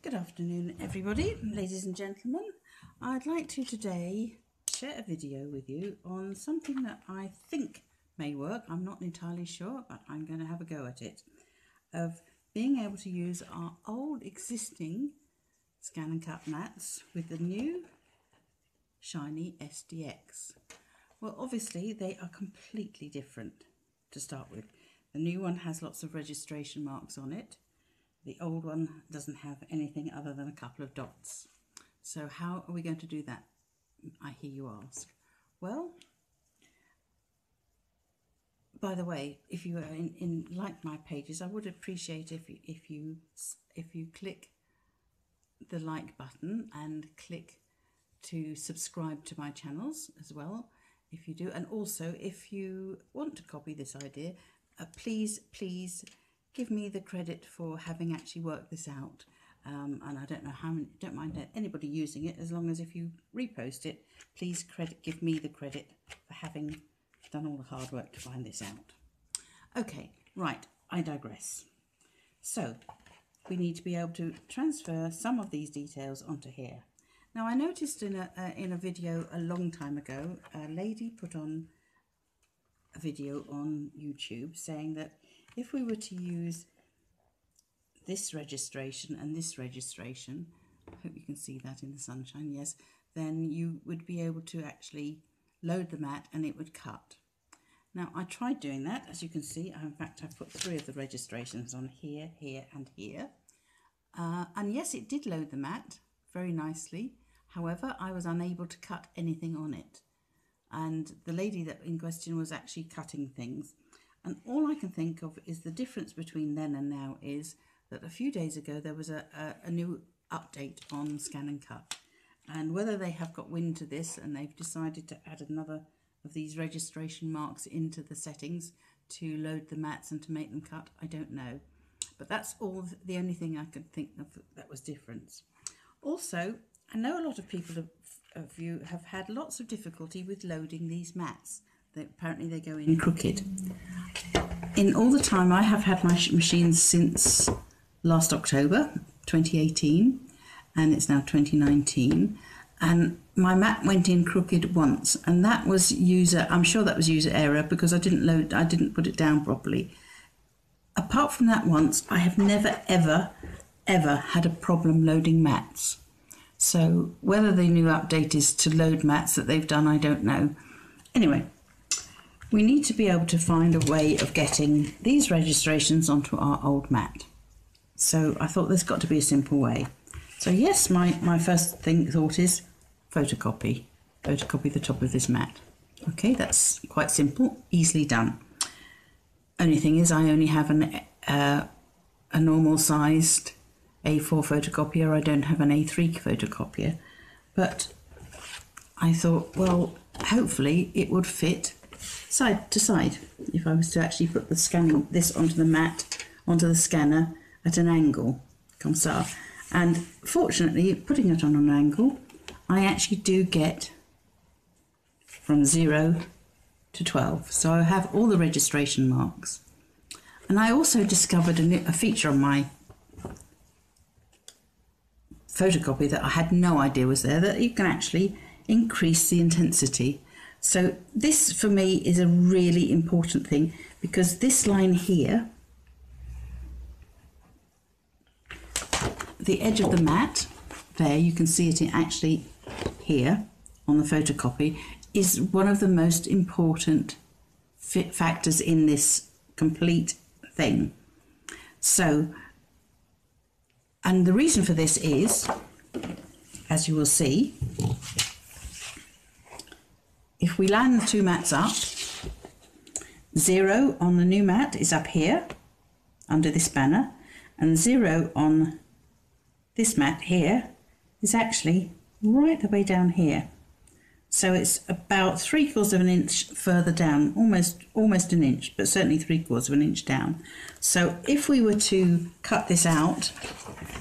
Good afternoon everybody, ladies and gentlemen. I'd like to today share a video with you on something that I think may work. I'm not entirely sure, but I'm going to have a go at it. Of being able to use our old existing Scan and Cut mats with the new shiny SDX. Well, obviously they are completely different to start with. The new one has lots of registration marks on it. The old one doesn't have anything other than a couple of dots. So how are we going to do that, I hear you ask? Well, by the way, if you are in like my pages, I would appreciate if you click the like button and click to subscribe to my channels as well, if you do. And also, if you want to copy this idea, please give me the credit for having actually worked this out. And I don't know how many, don't mind anybody using it, as long as if you repost it, please give me the credit for having done all the hard work to find this out. Okay, right, I digress. So we need to be able to transfer some of these details onto here. Now, I noticed in a video a long time ago, a lady put on a video on YouTube saying that if we were to use this registration and this registration, I hope you can see that in the sunshine, yes, then you would be able to actually load the mat and it would cut. Now, I tried doing that, as you can see. In fact, I've put 3 of the registrations on here, here and here. And yes, it did load the mat very nicely. However, I was unable to cut anything on it. And the lady that in question was actually cutting things. And all I can think of is the difference between then and now is that a few days ago there was a new update on Scan and Cut. And whether they have got wind to this and they've decided to add another of these registration marks into the settings to load the mats and to make them cut, I don't know. But that's all the only thing I could think of that was different. Also, I know a lot of people of you have had lots of difficulty with loading these mats. Apparently they go in crooked. In all the time I have had my machines since last October 2018, and it's now 2019, and my mat went in crooked once, and that was I'm sure that was user error, because I didn't put it down properly. Apart from that once, I have never ever had a problem loading mats. So whether the new update is to load mats that they've done, I don't know. Anyway, we need to be able to find a way of getting these registrations onto our old mat. So I thought there's got to be a simple way. So yes, my first thought is photocopy the top of this mat. Okay, that's quite simple, easily done. Only thing is, I only have a normal sized A4 photocopier. I don't have an A3 photocopier, but I thought, well, hopefully it would fit side to side if I was to actually put this onto the mat, onto the scanner at an angle, comme ça. And fortunately, putting it on an angle, I actually do get from 0 to 12. So I have all the registration marks. And I also discovered a feature on my photocopy that I had no idea was there, that you can actually increase the intensity. So this for me is a really important thing, because this line here, the edge of the mat, there you can see it actually here on the photocopy, is one of the most important factors in this complete thing. So, and the reason for this is, as you will see, if we line the 2 mats up, 0 on the new mat is up here under this banner, and 0 on this mat here is actually right the way down here. So it's about 3/4 of an inch further down, almost an inch, but certainly 3/4 of an inch down. So if we were to cut this out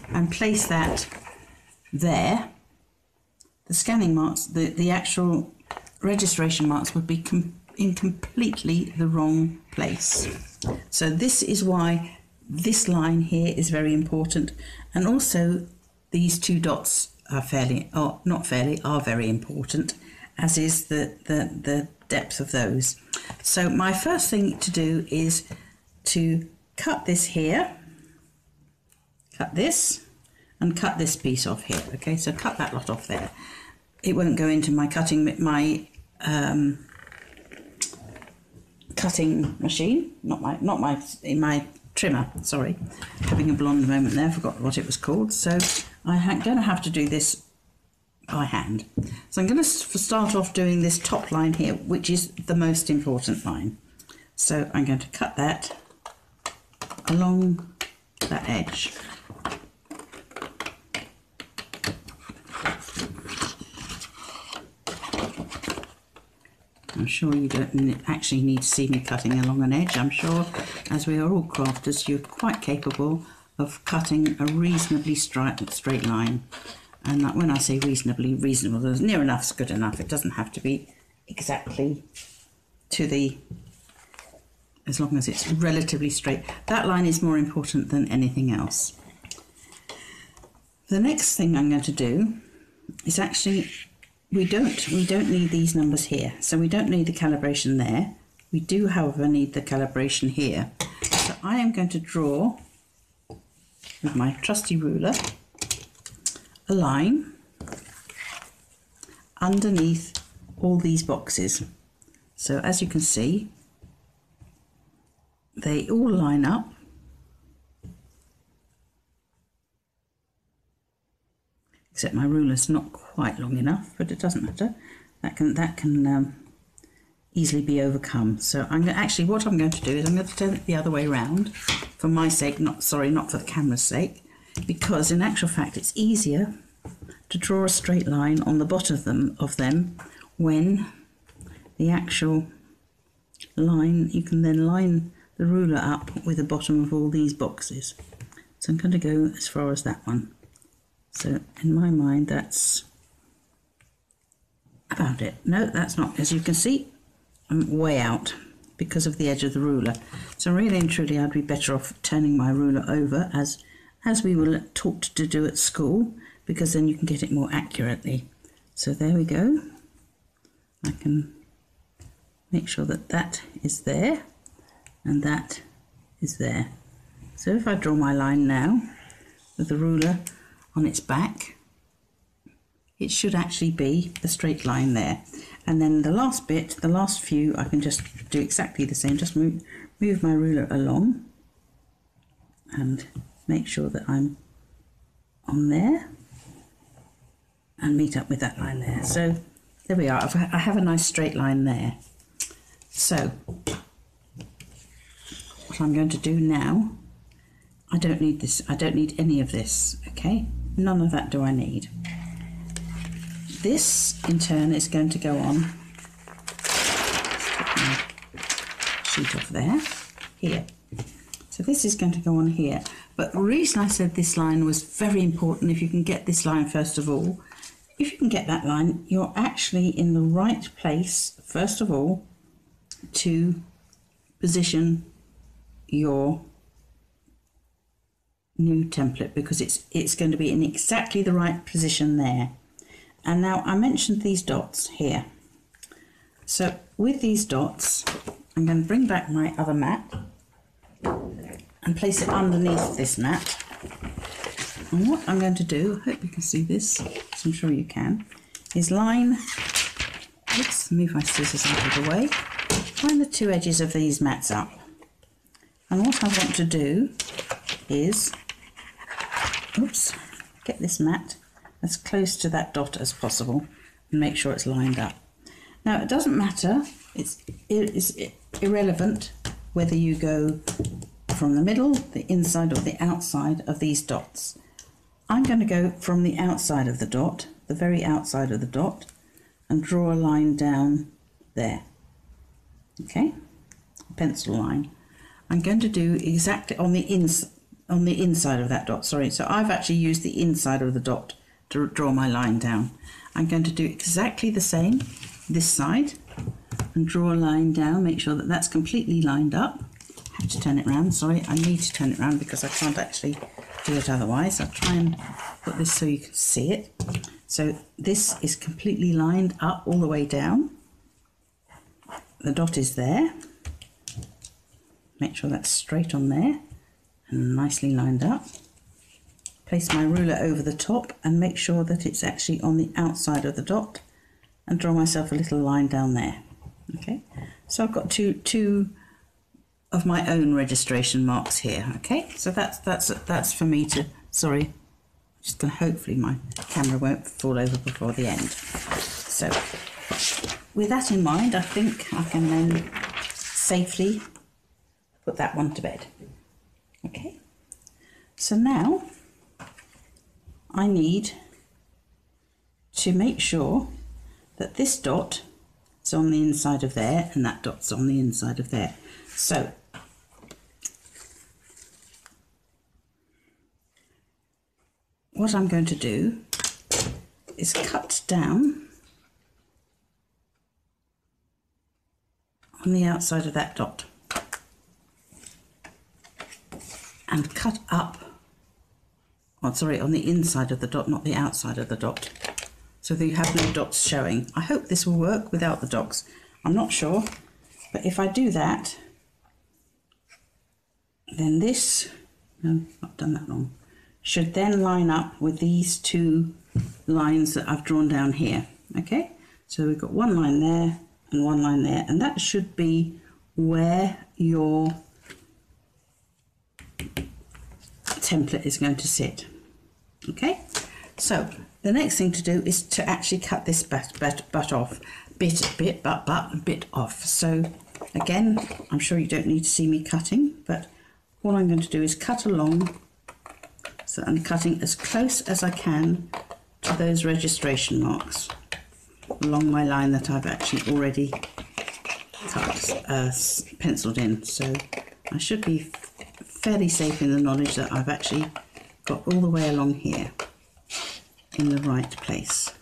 and place that there, the scanning marks, the actual registration marks would be in completely the wrong place. So this is why this line here is very important, and also these two dots are are very important, as is the depth of those. So my first thing to do is to cut this here, cut this, and cut this piece off here. Okay, so cut that lot off there. It won't go into my cutting machine, not my trimmer. Sorry, having a blonde moment there. Forgot what it was called. So I'm going to have to do this by hand. So I'm going to start off doing this top line here, which is the most important line. So I'm going to cut that along that edge. I'm sure you don't actually need to see me cutting along an edge. I'm sure, as we are all crafters, you're quite capable of cutting a reasonably straight line. And that, when I say reasonably, reasonable, near enough's good enough. It doesn't have to be exactly to the, as long as it's relatively straight. That line is more important than anything else. The next thing I'm going to do is actually, we don't need these numbers here, so we don't need the calibration there. We do, however, need the calibration here. So I am going to draw with my trusty ruler a line underneath all these boxes. So as you can see, they all line up. Except my ruler's not quite long enough, but it doesn't matter. That can easily be overcome. So I'm going actually, what I'm going to do is I'm going to turn it the other way around, for my sake, not for the camera's sake, because in actual fact it's easier to draw a straight line on the bottom of them when the actual line, you can then line the ruler up with the bottom of all these boxes. So I'm going to go as far as that one. So in my mind that's about it. No, that's not. As you can see, I'm way out because of the edge of the ruler. So really and truly I'd be better off turning my ruler over as we were taught to do at school, because then you can get it more accurately. So there we go. I can make sure that that is there and that is there. So if I draw my line now with the ruler on its back, it should actually be the straight line there. And then the last bit, the last few, I can just do exactly the same. Just move my ruler along and make sure that I'm on there and meet up with that line there. So there we are. I have a nice straight line there. So what I'm going to do now, I don't need this. I don't need any of this. Okay, none of that do I need. This in turn is going to go on, sheet off there, here. So this is going to go on here. But the reason I said this line was very important, if you can get this line first of all, if you can get that line, you're actually in the right place, first of all, to position your new template, because it's going to be in exactly the right position there. And now I mentioned these dots here. So with these dots, I'm going to bring back my other mat and place it underneath this mat. And what I'm going to do, I hope you can see this, because I'm sure you can, is line, oops, move my scissors out of the way, line the two edges of these mats up. And what I want to do is, oops, get this mat as close to that dot as possible and make sure it's lined up. Now it doesn't matter, it's irrelevant whether you go from the middle, the inside or the outside of these dots. I'm going to go from the outside of the dot, the very outside of the dot, and draw a line down there. Okay, a pencil line. I'm going to do exactly on the inside of that dot, sorry. So I've actually used the inside of the dot to draw my line down. I'm going to do exactly the same this side and draw a line down, make sure that that's completely lined up. I have to turn it around, sorry, I need to turn it around because I can't actually do it otherwise. I'll try and put this so you can see it. So this is completely lined up all the way down. The dot is there. Make sure that's straight on there and nicely lined up. Place my ruler over the top and make sure that it's actually on the outside of the dot, and draw myself a little line down there. Okay, so I've got two of my own registration marks here. Okay, so that's for me to, sorry, just gonna, hopefully my camera won't fall over before the end. So with that in mind, I think I can then safely put that one to bed. Okay, so now I need to make sure that this dot is on the inside of there and that dot's on the inside of there. So what I'm going to do is cut down on the outside of that dot and cut up, oh sorry, on the inside of the dot, not the outside of the dot, so that you have no dots showing. I hope this will work without the dots. I'm not sure, but if I do that, then this, no, I've done that wrong, should then line up with these two lines that I've drawn down here. Okay, so we've got one line there and one line there, and that should be where your template is going to sit. Okay, so the next thing to do is to actually cut this butt off, bit off. So again, I'm sure you don't need to see me cutting, but what I'm going to do is cut along. So I'm cutting as close as I can to those registration marks along my line that I've actually already cut, penciled in. So I should be fairly safe in the knowledge that I've actually got all the way along here in the right place.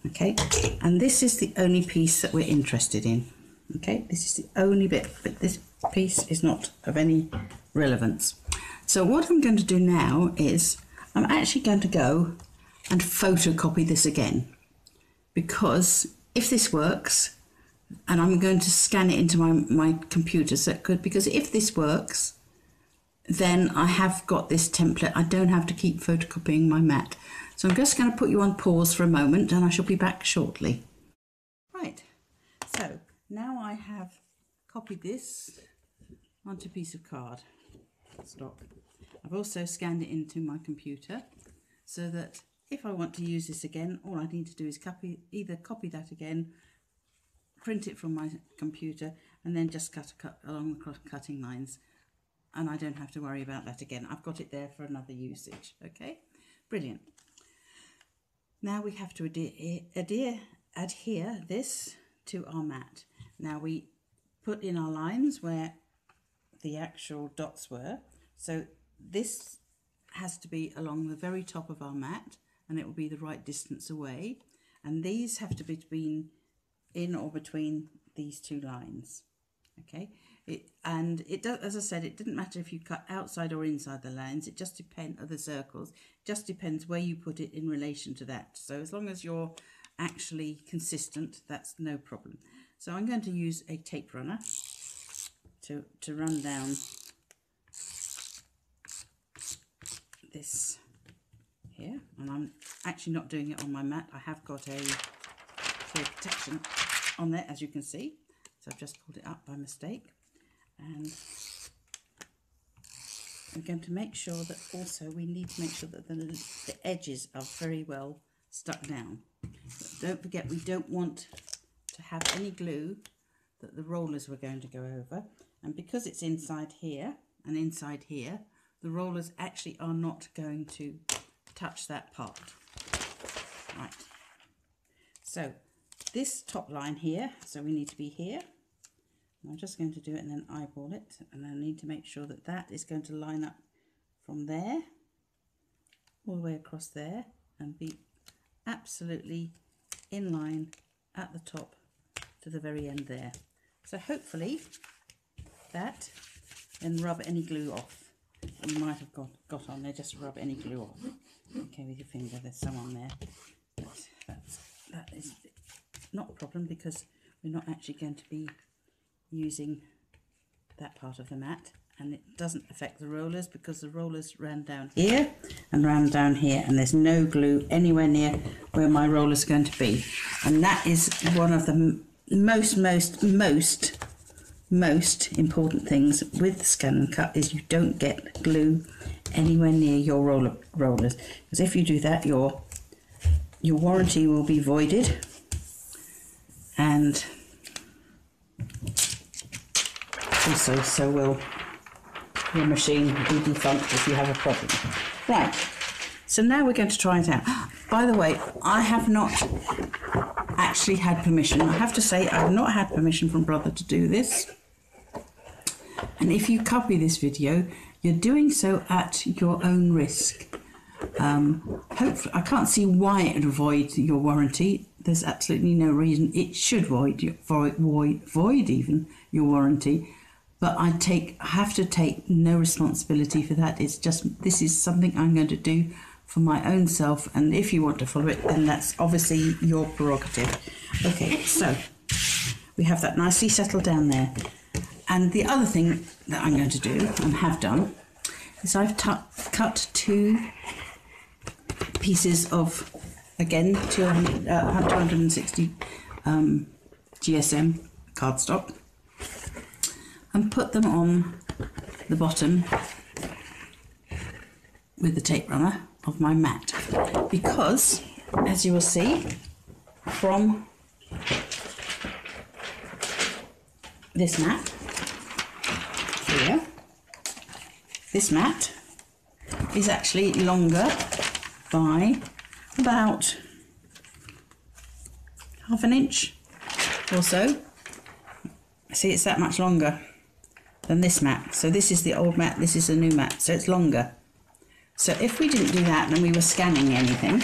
Okay, and this is the only piece that we're interested in. Okay, this is the only bit, but this piece is not of any relevance. So what I'm going to do now is I'm actually going to go and photocopy this again, because if this works, and I'm going to scan it into my computer, so it could, because if this works, then I have got this template. I don't have to keep photocopying my mat. So I'm just going to put you on pause for a moment and I shall be back shortly. Right, so now I have copied this onto a piece of card stock. I've also scanned it into my computer so that if I want to use this again, all I need to do is either copy that again, print it from my computer, and then just cut along the cutting lines. And I don't have to worry about that again. I've got it there for another usage. Okay, brilliant. Now we have to adhere this to our mat. Now we put in our lines where the actual dots were. So this has to be along the very top of our mat, and it will be the right distance away. And these have to be in or between these two lines. Okay, it does, as I said, it didn't matter if you cut outside or inside the lines. It just depends, of the circles, just depends where you put it in relation to that. So as long as you're actually consistent, that's no problem. So I'm going to use a tape runner to run down this here, and I'm actually not doing it on my mat. I have got a clear protection on there, as you can see. So I've just pulled it up by mistake, and I'm going to make sure that also we need to make sure that the edges are very well stuck down. But don't forget, we don't want to have any glue that the rollers were going to go over, and because it's inside here and inside here, the rollers actually are not going to touch that part. Right, so this top line here, so we need to be here. I'm just going to do it and then eyeball it, and I need to make sure that that is going to line up from there all the way across there and be absolutely in line at the top to the very end there. So hopefully that, then rub any glue off. you might have got on there, just rub any glue off. Okay, with your finger, there's some on there. That is not a problem because we're not actually going to be using that part of the mat, and it doesn't affect the rollers because the rollers ran down here and ran down here, and there's no glue anywhere near where my rollers are going to be. And that is one of the most important things with Scan N Cut, is you don't get glue anywhere near your rollers, because if you do that, your warranty will be voided, and also so will your machine be defunct if you have a problem. Right, so now we're going to try it out. By the way, I have not actually had permission. I have to say I've not had permission from Brother to do this. And if you copy this video, you're doing so at your own risk. Hopefully, I can't see why it would void your warranty. There's absolutely no reason it should void even your warranty. But I have to take no responsibility for that. It's just, this is something I'm going to do for my own self, and if you want to follow it, then that's obviously your prerogative. Okay, so we have that nicely settled down there. And the other thing that I'm going to do, and have done, is I've cut 2 pieces of, again, 260 GSM cardstock, and put them on the bottom with the tape runner of my mat, because, as you will see from this mat here, this mat is actually longer by about ½ an inch or so. See, it's that much longer than this mat. So this is the old mat, this is the new mat, so it's longer. So if we didn't do that and we were scanning anything,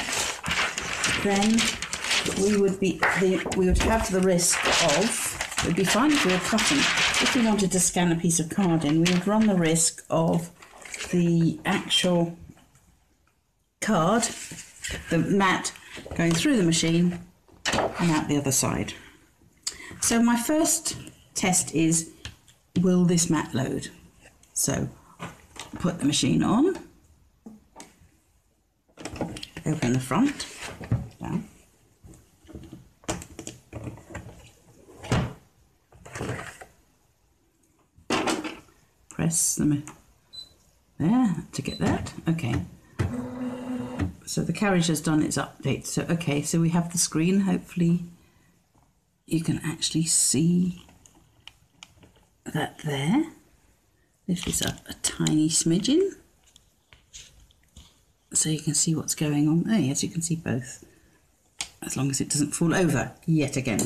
then we would have the risk of, it would be fine if we were cutting. If we wanted to scan a piece of card in, we would run the risk of the actual card, the mat, going through the machine and out the other side. So my first test is, will this mat load? So put the machine on, open the front, down, press them there to get that. Okay, so the carriage has done its update. So okay, so we have the screen. Hopefully you can actually see that there. Lift this up a tiny smidgen so you can see what's going on. Oh yes, you can see both, as long as it doesn't fall over yet again.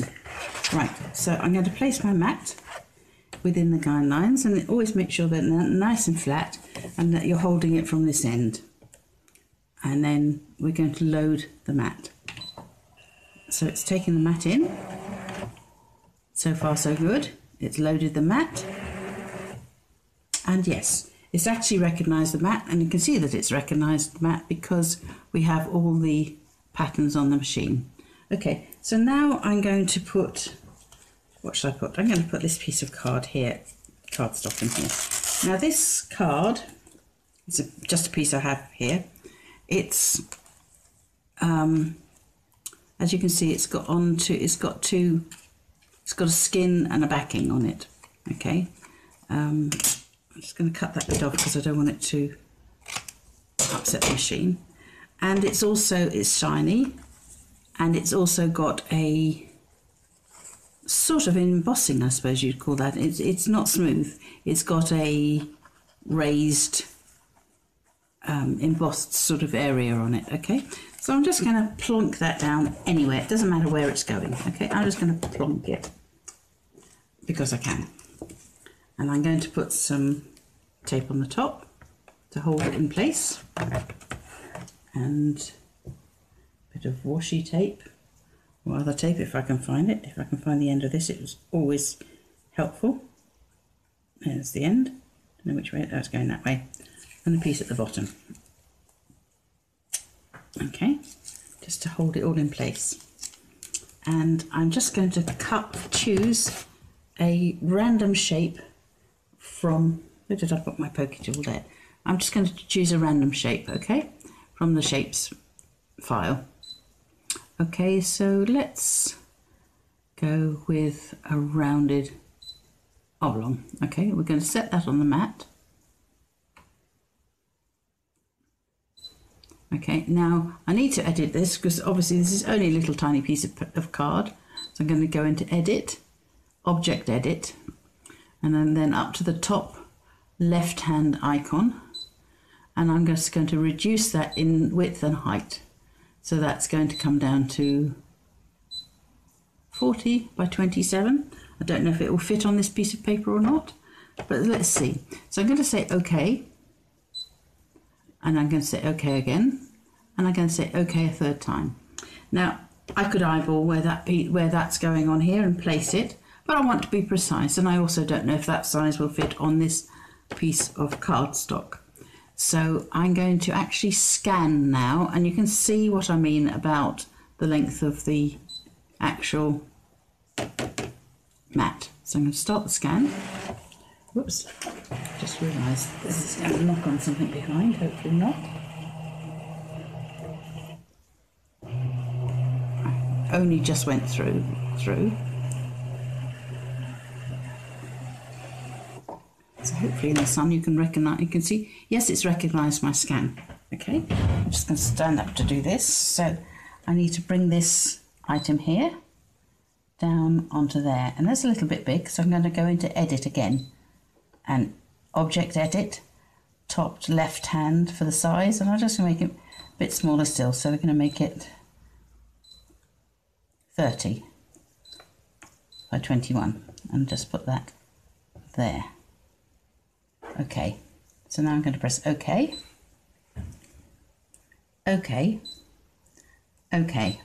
Right, so I'm going to place my mat within the guidelines, and always make sure that they're nice and flat and that you're holding it from this end. And then we're going to load the mat. So it's taken the mat in. So far so good. It's loaded the mat. And yes, it's actually recognised the mat, and you can see that it's recognised the mat because we have all the patterns on the machine. Okay, so now I'm going to put, what should I put? I'm going to put this piece of card here, cardstock in here. Now this card, it's just a piece I have here. It's, as you can see, it's got a skin and a backing on it. Okay, I'm just going to cut that bit off because I don't want it to upset the machine. And it's shiny, and it's also got a sort of embossing, I suppose you'd call that. It's not smooth. It's got a raised, embossed sort of area on it. Okay, so I'm just going to plonk that down anywhere. It doesn't matter where it's going. Okay, I'm just going to plonk it because I can. And I'm going to put some tape on the top to hold it in place, and a bit of washi tape or other tape if I can find it. If I can find the end of this, it was always helpful. There's the end. I don't know which way. That's going that way. and a piece at the bottom. Okay, just to hold it all in place. And I'm just going to choose a random shape from, where did I put my pokey tool there? I'm just going to choose a random shape, okay, from the shapes file. Okay, so let's go with a rounded oblong. Okay, we're going to set that on the mat. Okay, now I need to edit this because obviously this is only a little tiny piece of card. So I'm going to go into Edit, Object Edit, and then up to the top left hand icon, and I'm just going to reduce that in width and height. So that's going to come down to 40 by 27. I don't know if it will fit on this piece of paper or not, but let's see. So I'm going to say OK, and I'm going to say OK again, and I'm going to say OK a third time. Now I could eyeball where that's going on here and place it, but I want to be precise, and I also don't know if that size will fit on this piece of cardstock. So I'm going to actually scan now, and you can see what I mean about the length of the actual mat. So I'm going to start the scan. Whoops, just realised this is going to knock on something behind, hopefully not. I only just went through. So hopefully in the sun you can see, yes, it's recognised my scan. Okay, I'm just going to stand up to do this. So I need to bring this item here down onto there, and that's a little bit big, so I'm going to go into Edit again and Object Edit, top left hand for the size, and I'm just going to make it a bit smaller still, so we're going to make it 30 by 21 and just put that there. Okay, so now I'm going to press OK, OK, OK,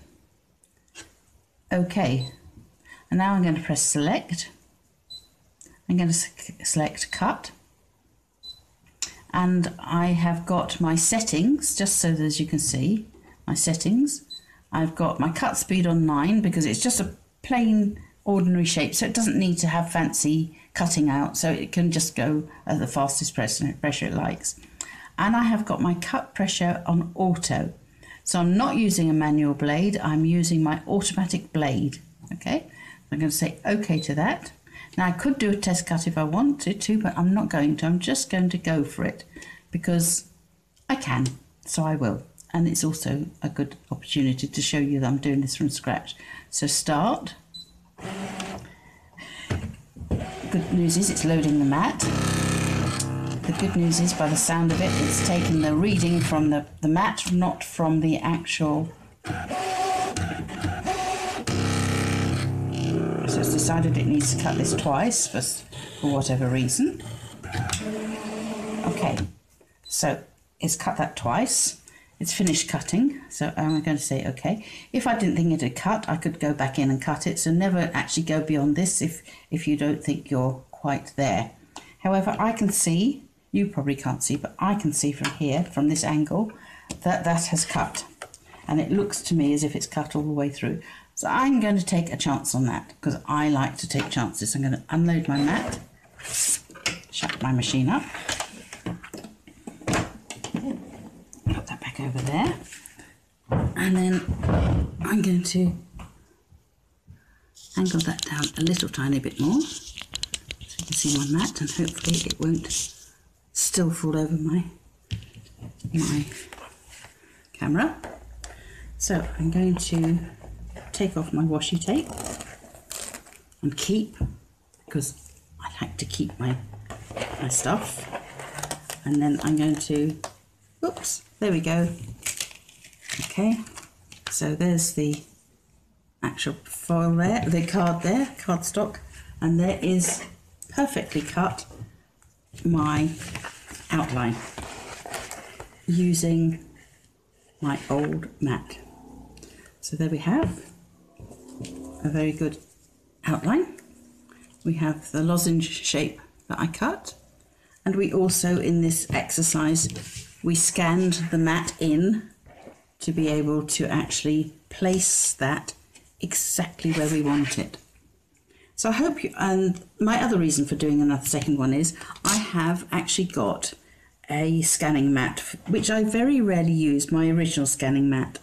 OK, and now I'm going to press Select. I'm going to select Cut, and I have got my settings, just so that as you can see, my settings. I've got my cut speed on 9 because it's just a plain ordinary shape, so it doesn't need to have fancy cutting out, so it can just go at the fastest pressure it likes. And I have got my cut pressure on auto, so I'm not using a manual blade, I'm using my automatic blade. Okay, I'm going to say OK to that. Now I could do a test cut if I wanted to, but I'm not going to. I'm just going to go for it because I can, so I will. And it's also a good opportunity to show you that I'm doing this from scratch. So start. Good news is it's loading the mat. The good news is, by the sound of it, it's taking the reading from the mat, not from the actual. So it's decided it needs to cut this twice for whatever reason. Okay, so it's cut that twice. It's finished cutting, so I'm going to say OK. If I didn't think it had cut, I could go back in and cut it, so never actually go beyond this if you don't think you're quite there. However, I can see, you probably can't see, but I can see from here, from this angle, that that has cut. And it looks to me as if it's cut all the way through. So I'm going to take a chance on that, because I like to take chances. I'm going to unload my mat, shut my machine up. Put that back over there, and then I'm going to angle that down a little tiny bit more so you can see my mat, and hopefully it won't still fall over my camera. So I'm going to take off my washi tape and keep, because I like to keep my stuff, and then I'm going to, oops, there we go. Okay, so there's the actual foil there, the card there, cardstock, and there is perfectly cut my outline using my old mat. So there we have a very good outline. We have the lozenge shape that I cut, And we also, in this exercise, we scanned the mat in to be able to actually place that exactly where we want it. So I hope you, and my other reason for doing another second one is I have actually got a scanning mat, which I very rarely use, my original scanning mat,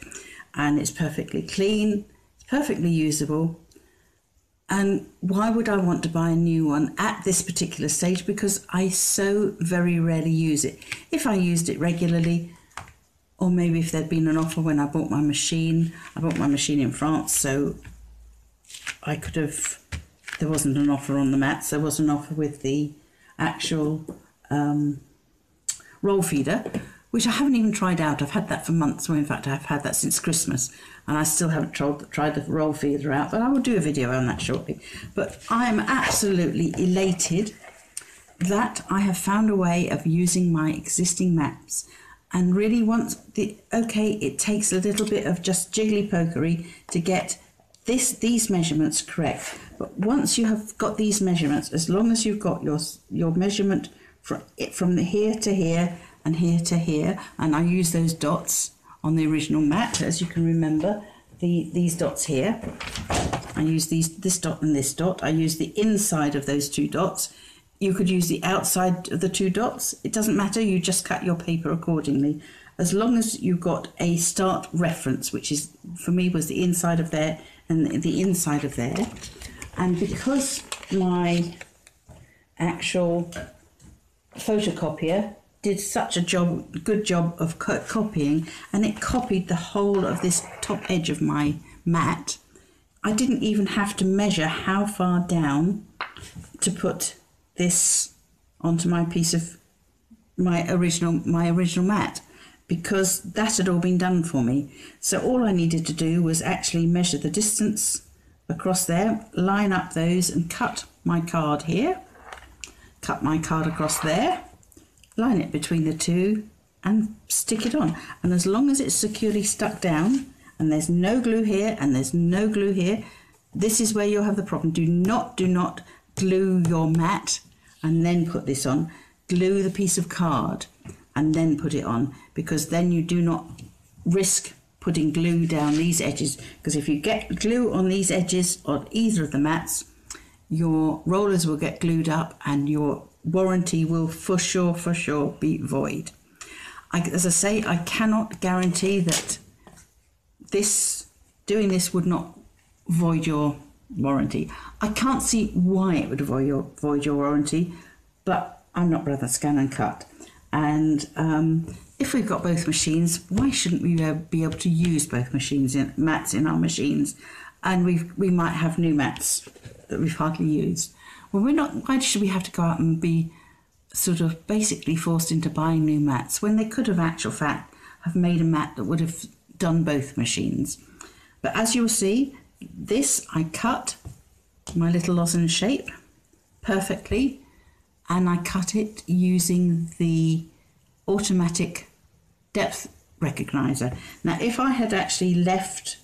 and it's perfectly clean, it's perfectly usable. And why would I want to buy a new one at this particular stage? Because I so very rarely use it. If I used it regularly, or maybe if there'd been an offer when I bought my machine in France, so I could have, there wasn't an offer on the mats, there was an offer with the actual roll feeder, which I haven't even tried out. I've had that for months, or in fact I've had that since Christmas, and I still haven't tried the roll feeder out, but I will do a video on that shortly. But I'm absolutely elated that I have found a way of using my existing mats. And really once okay, it takes a little bit of just jiggly pokery to get these measurements correct. But once you have got these measurements, as long as you've got your measurement from here to here and here to here, and I use those dots on the original mat, as you can remember, these dots here. I use this dot and this dot. I use the inside of those two dots. You could use the outside of the two dots. It doesn't matter, you just cut your paper accordingly. As long as you've got a start reference, which is, for me, was the inside of there and the inside of there. And because my actual photocopier did such a good job of copying, and it copied the whole of this top edge of my mat, I didn't even have to measure how far down to put this onto my piece of my original mat, because that had all been done for me. So all I needed to do was actually measure the distance across there, line up those and cut my card here, cut my card across there, line it between the two and stick it on. And as long as it's securely stuck down and there's no glue here and there's no glue here, this is where you'll have the problem. Do not glue your mat and then put this on. Glue the piece of card and then put it on, because then you do not risk putting glue down these edges, because if you get glue on these edges on either of the mats, your rollers will get glued up and your warranty will for sure be void. As I say, I cannot guarantee that doing this would not void your warranty. I can't see why it would void your warranty, but I'm not Brother Scan and Cut. And if we've got both machines, why shouldn't we be able to use both mats in our machines? And we might have new mats that we've hardly used. Well, why should we have to go out and be sort of basically forced into buying new mats when they could have have made a mat that would have done both machines? But as you'll see, this I cut my little lozenge shape perfectly, and I cut it using the automatic depth recognizer. Now, if I had actually left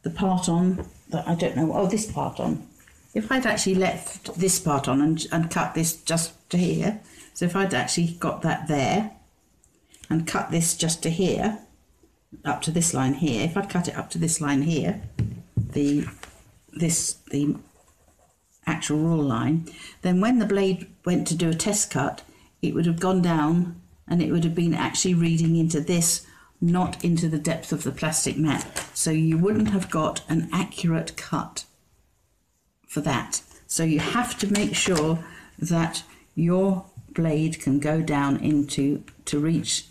the part on that I don't know, this part on, if I'd actually left this part on and cut this just to here, so if I'd actually got that there and cut this just to here, up to this line here, if I'd cut it up to this line here, the actual rule line, then when the blade went to do a test cut, it would have gone down and it would have been actually reading into this, not into the depth of the plastic mat. So you wouldn't have got an accurate cut for that. So you have to make sure that your blade can go down to reach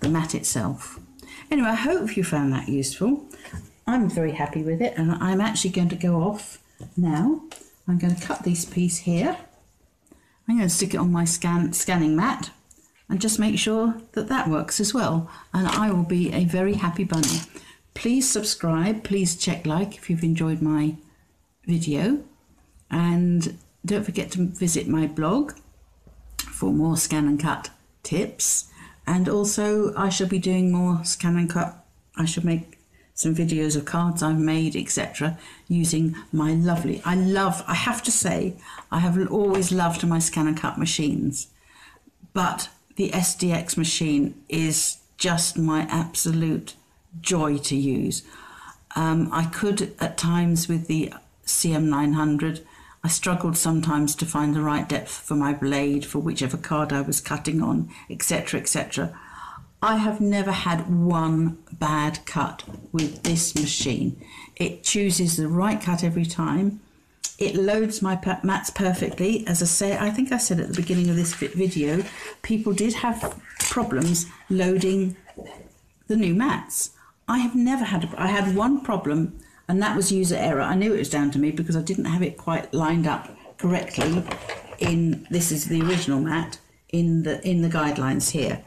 the mat itself. Anyway, I hope you found that useful. I'm very happy with it, and I'm actually going to go off now. I'm going to cut this piece here. I'm going to stick it on my scanning mat and just make sure that that works as well, and I will be a very happy bunny. Please subscribe, please check like if you've enjoyed my video, and don't forget to visit my blog for more Scan and Cut tips. And also I shall be doing more Scan and Cut. I shall make some videos of cards I've made, etc., using my lovely, I have to say, I have always loved my Scan and Cut machines. but the SDX machine is just my absolute joy to use. I could at times with the CM900, I struggled sometimes to find the right depth for my blade for whichever card I was cutting on, etc., etc. I have never had one bad cut with this machine. It chooses the right cut every time. It loads my mats perfectly. As I say, I think I said at the beginning of this video, people did have problems loading the new mats. I have never had, I had one problem, and that was user error. I knew it was down to me because I didn't have it quite lined up correctly in, this is the original mat, in the guidelines here.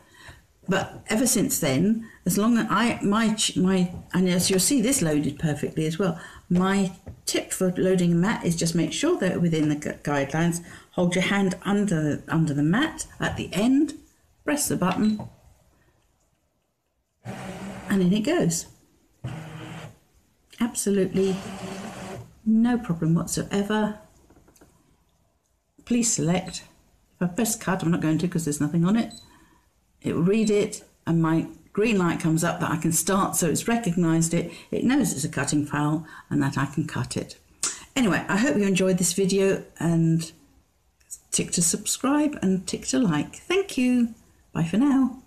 But ever since then, as long as and as you'll see, this loaded perfectly as well. My tip for loading a mat is just make sure they're within the guidelines. Hold your hand under the mat at the end, press the button, and in it goes. Absolutely no problem whatsoever. Please select. If I press cut, I'm not going to because there's nothing on it. It will read it, and my green light comes up that I can start, so it's recognised it. It knows it's a cutting file and that I can cut it. Anyway, I hope you enjoyed this video, and tick to subscribe and tick to like. Thank you. Bye for now.